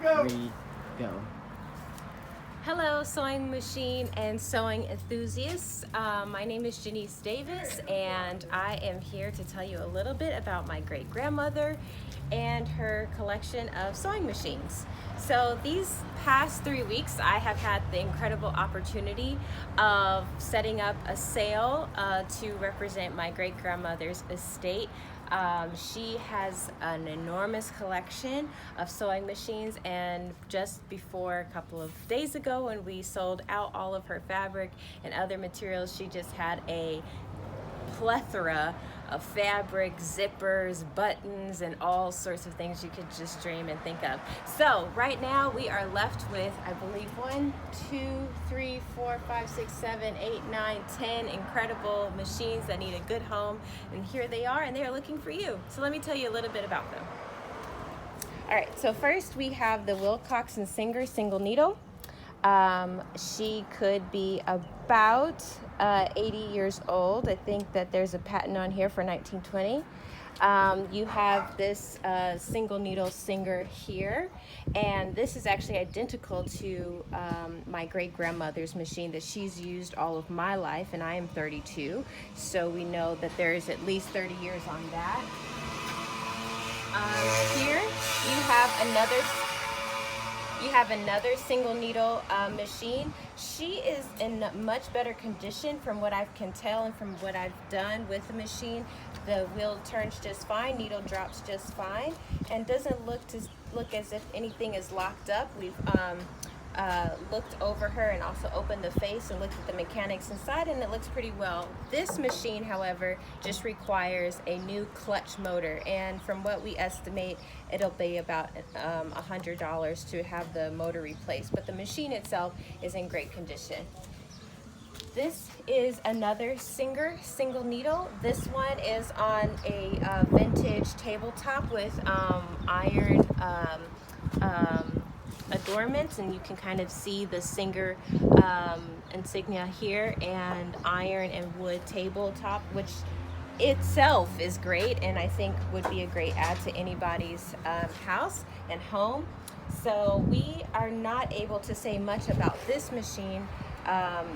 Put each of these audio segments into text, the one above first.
Ready, go. Hello, sewing machine and sewing enthusiasts. My name is Jenise Davis, and I am here to tell you a little bit about my great-grandmother and her collection of sewing machines. So these past 3 weeks, I have had the incredible opportunity of setting up a sale to represent my great-grandmother's estate. She has an enormous collection of sewing machines, and just before a couple of days ago when we sold out all of her fabric and other materials, she just had a plethora of fabric, zippers, buttons, and all sorts of things you could just dream and think of. So right now we are left with, I believe, 1, 2, 3, 4, 5, 6, 7, 8, 9, 10 incredible machines that need a good home. And here they are, and they are looking for you. So let me tell you a little bit about them. All right, so first we have the Wilcox & Singer single needle. She could be about 80 years old. I think that there's a patent on here for 1920. You have this single needle Singer here, and this is actually identical to my great-grandmother's machine that she's used all of my life, and I am 32, so we know that there's at least 30 years on that. Here you have another single needle machine. She is in much better condition from what I can tell and from what I've done with the machine. The wheel turns just fine, needle drops just fine, and doesn't look as if anything is locked up. We've looked over her and also opened the face and looked at the mechanics inside, and it looks pretty well. This machine, however, just requires a new clutch motor, and from what we estimate, it'll be about $100 to have the motor replaced, but the machine itself is in great condition. This is another Singer single needle. This one is on a vintage tabletop with iron adornments, and you can kind of see the Singer insignia here, and iron and wood tabletop, which itself is great and I think would be a great add to anybody's house and home. So we are not able to say much about this machine.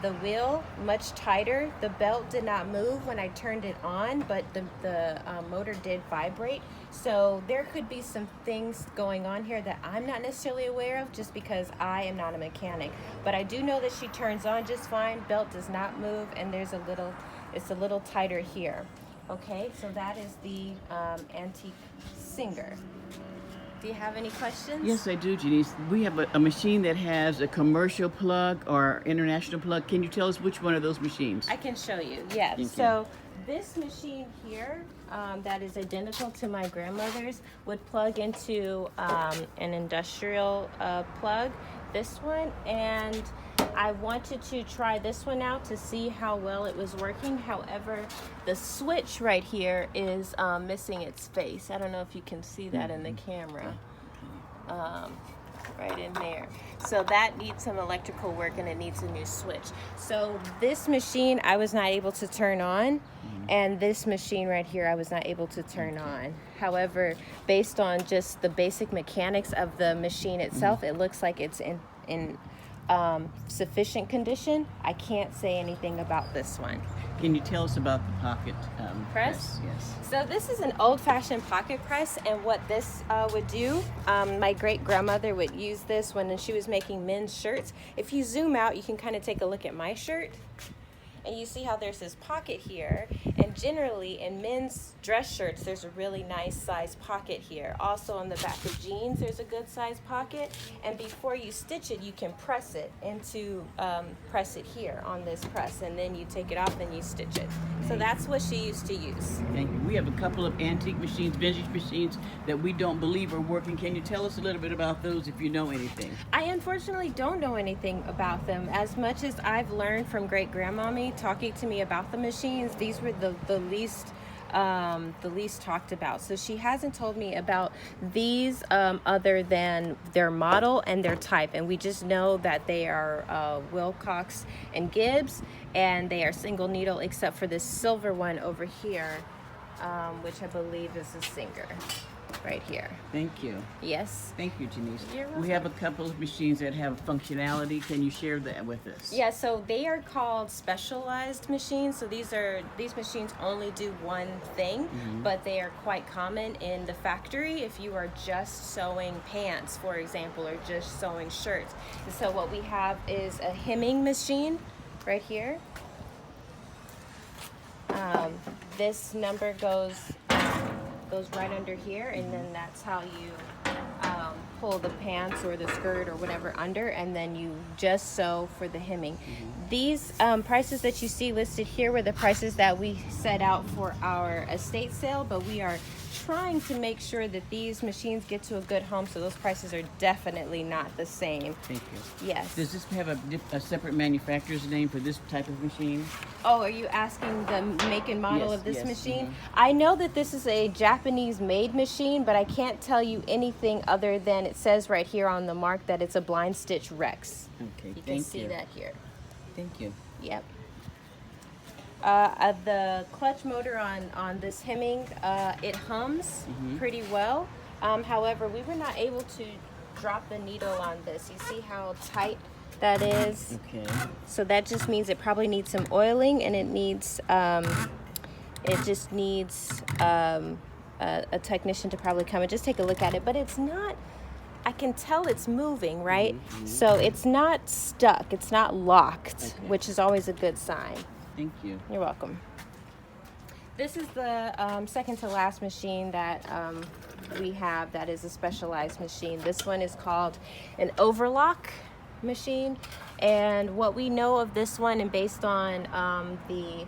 The wheel much tighter. The belt did not move when I turned it on, but the motor did vibrate. So there could be some things going on here that I'm not necessarily aware of, just because I am not a mechanic. But I do know that she turns on just fine. Belt does not move, and it's a little tighter here. Okay, so that is the antique Singer. Do you have any questions? Yes, I do, Jenise. We have a machine that has a commercial plug or international plug. Can you tell us which one of those machines? I can show you, yes. Thank So this machine here, that is identical to my grandmother's, would plug into an industrial plug, this one, and I wanted to try this one out to see how well it was working. However, the switch right here is missing its face. I don't know if you can see that in the camera. Right in there. So that needs some electrical work, and it needs a new switch. So this machine I was not able to turn on, and this machine right here I was not able to turn on. However, based on just the basic mechanics of the machine itself, it looks like it's in sufficient condition. I can't say anything about this one. Can you tell us about the pocket press? Yes. So this is an old-fashioned pocket press, and what this would do, my great-grandmother would use this when she was making men's shirts. If you zoom out, you can kind of take a look at my shirt, and you see how there's this pocket here, and generally in men's dress shirts there's a really nice size pocket here. Also on the back of jeans there's a good size pocket, and before you stitch it you can press it here on this press, and then you take it off and you stitch it. So that's what she used to use. Thank you. We have a couple of antique machines, vintage machines that we don't believe are working. Can you tell us a little bit about those if you know anything? I unfortunately don't know anything about them. As much as I've learned from great-grandmommy talking to me about the machines, these were the least talked about. So she hasn't told me about these other than their model and their type, and we just know that they are Wilcox and Gibbs, and they are single needle except for this silver one over here, which I believe is a Singer. right here. Thank you. Yes. Thank you, Jenise. You're We have a couple of machines that have functionality. Can you share that with us? Yeah, so they are called specialized machines. So these machines only do one thing, but they are quite common in the factory if you are just sewing pants, for example, or just sewing shirts. And so what we have is a hemming machine right here. This number goes right under here, and then that's how you pull the pants or the skirt or whatever under, and then you just sew for the hemming. These prices that you see listed here were the prices that we set out for our estate sale, but we are trying to make sure that these machines get to a good home, so those prices are definitely not the same. Thank you. Yes. Does this have a separate manufacturer's name for this type of machine? Oh, are you asking the make and model Yes, of this yes, machine? I know that this is a Japanese-made machine, but I can't tell you anything other than it says right here on the mark that it's a blind stitch Rex. Okay, You thank can see that here. Thank you. Yep. The clutch motor on this hemming, it hums pretty well. However, we were not able to drop the needle on this. You see how tight that is? Okay. So that just means it probably needs some oiling, and it needs, it just needs a technician to probably come and just take a look at it. But it's not, I can tell it's moving, right? So it's not stuck, it's not locked, which is always a good sign. Thank you. You're welcome. This is the second to last machine that we have that is a specialized machine. This one is called an overlock machine, and what we know of this one, and based on the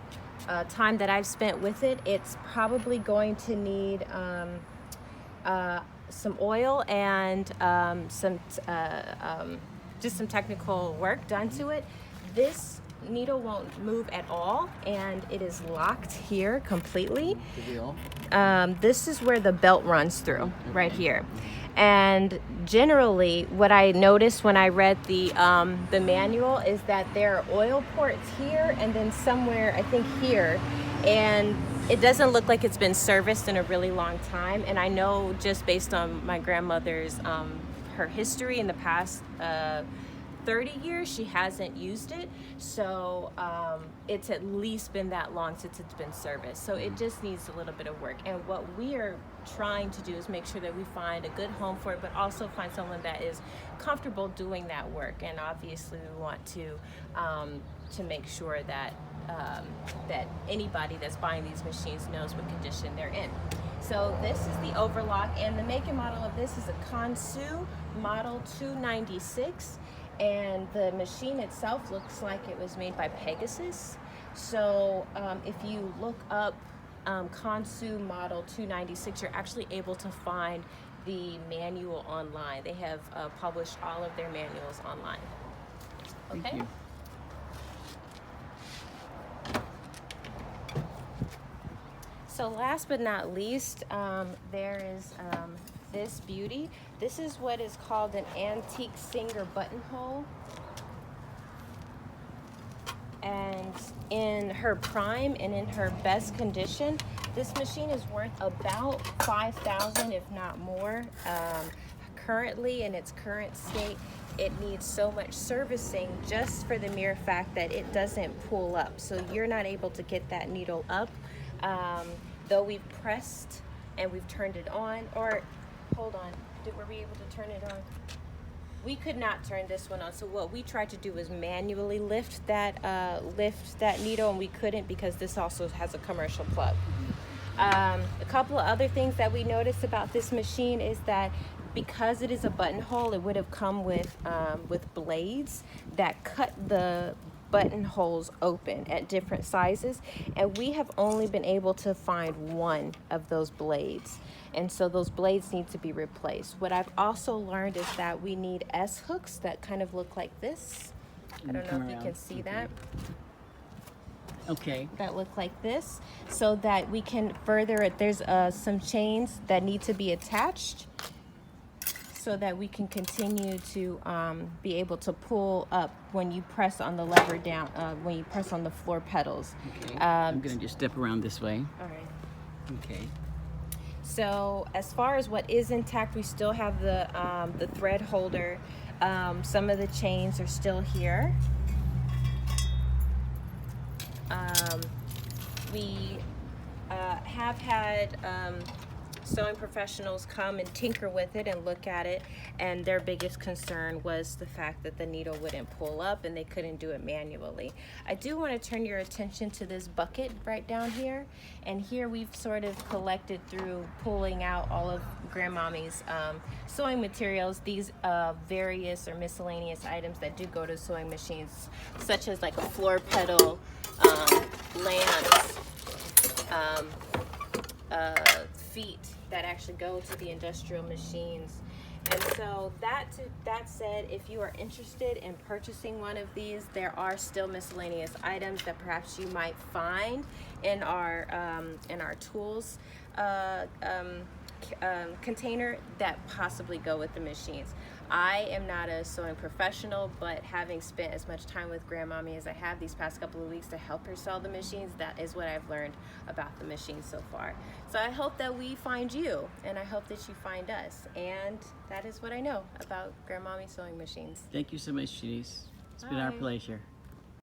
time that I've spent with it, it's probably going to need some oil and just some technical work done to it. This needle won't move at all, and it is locked here completely. This is where the belt runs through, right here. And generally, what I noticed when I read the manual is that there are oil ports here, and then somewhere, I think here, and it doesn't look like it's been serviced in a really long time. And I know just based on my grandmother's her history in the past 30 years, she hasn't used it, so it's at least been that long since it's been serviced, so it just needs a little bit of work. And what we are trying to do is make sure that we find a good home for it, but also find someone that is comfortable doing that work. And obviously we want to make sure that that anybody that's buying these machines knows what condition they're in. So this is the overlock, and the make and model of this is a Kansu model 296. And the machine itself looks like it was made by Pegasus. So if you look up Kansu model 296, you're actually able to find the manual online. They have published all of their manuals online. Okay? Thank you. So last but not least, there is this beauty. This is what is called an antique Singer buttonhole. And in her prime and in her best condition, this machine is worth about $5,000, if not more. Currently, in its current state, it needs so much servicing just for the mere fact that it doesn't pull up. So you're not able to get that needle up. Though we've pressed and we've turned it on, or hold on, were we able to turn it on? We could not turn this one on. So what we tried to do was manually lift that needle, and we couldn't because this also has a commercial plug. A couple of other things that we noticed about this machine is that because it is a buttonhole, it would have come with blades that cut the buttonholes open at different sizes, and we have only been able to find one of those blades, and so those blades need to be replaced. What I've also learned is that we need S hooks that kind of look like this. I don't know if you can see that. Okay. That look like this, so that we can further it. There's some chains that need to be attached so that we can continue to be able to pull up when you press on the lever down, when you press on the floor pedals. Okay. I'm going to just step around this way. All right. Okay. So as far as what is intact, we still have the thread holder. Some of the chains are still here. We have had sewing professionals come and tinker with it and look at it, and their biggest concern was the fact that the needle wouldn't pull up and they couldn't do it manually. I do want to turn your attention to this bucket right down here, and here we've sort of collected through pulling out all of Grandmommy's sewing materials, these various or miscellaneous items that do go to sewing machines, such as like a floor pedal, lamps, feet that actually go to the industrial machines. And so that said, if you are interested in purchasing one of these, there are still miscellaneous items that perhaps you might find in our tools container that possibly go with the machines. I am not a sewing professional, but having spent as much time with Grandmommy as I have these past couple of weeks to help her sell the machines, that is what I've learned about the machines so far. So I hope that we find you, and I hope that you find us. And that is what I know about Grandmommy sewing machines. Thank you so much, Jenise. It's been our Bye. pleasure.